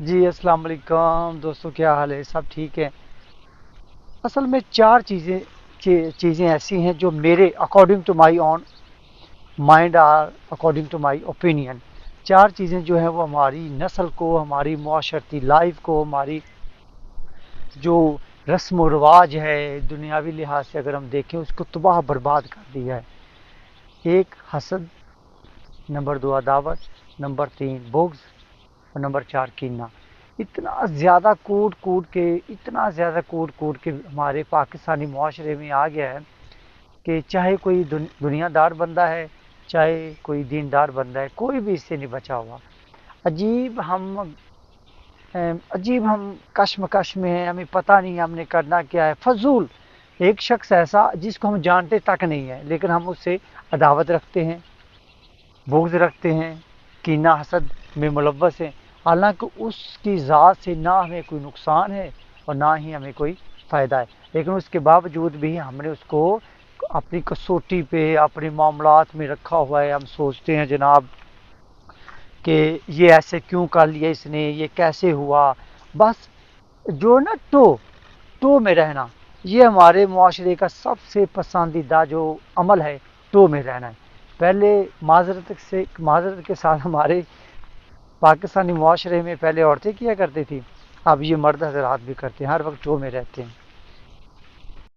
جی السلام علیکم دوستوں، کیا حال ہے؟ سب ٹھیک ہے؟ اصل میں چار چیزیں ایسی ہیں جو میرے according to my own mind are according to my opinion. چار چیزیں جو ہیں وہ ہماری نسل کو، ہماری معاشرتی لائف کو، ہماری جو رسم و رواج ہے دنیاوی لحاظ سے اگر ہم دیکھیں اس کو تباہ برباد کر دیا ہے. ایک حسد، نمبر دو عداوت، نمبر تین بغض اور نمبر چار کینہ. اتنا زیادہ کوٹ کے ہمارے پاکستانی معاشرے میں آ گیا ہے کہ چاہے کوئی دنیا دار بندہ ہے، چاہے کوئی دیندار بندہ ہے، کوئی بھی اس سے نہیں بچا ہوا. عجیب ہم عجیب ہم کشمکش میں ہیں، ہمیں پتہ نہیں ہم نے کرنا کیا ہے. فضول ایک شخص ایسا جس کو ہم جانتے تک نہیں ہے لیکن ہم اس سے عداوت رکھتے ہیں، بغض رکھتے ہیں، کینہ حسد میں ملوث ہیں، حالانکہ اس کی ذات سے نہ ہمیں کوئی نقصان ہے اور نہ ہی ہمیں کوئی فائدہ ہے، لیکن اس کے باوجود بھی ہم نے اس کو اپنی کسوٹی پہ اپنے معاملات میں رکھا ہوا ہے. ہم سوچتے ہیں جناب کہ یہ ایسے کیوں کر لیا اس نے، یہ کیسے ہوا. بس جو نا ٹو میں رہنا، یہ ہمارے معاشرے کا سب سے پسندیدہ جو عمل ہے، ٹو میں رہنا ہے. پہلے معذرت کے ساتھ ہمارے پاکستانی معاشرے میں پہلے عورتیں کیا کرتی تھی، اب یہ مرد حضرات بھی کرتے ہیں، ہر وقت ٹو میں رہتے ہیں.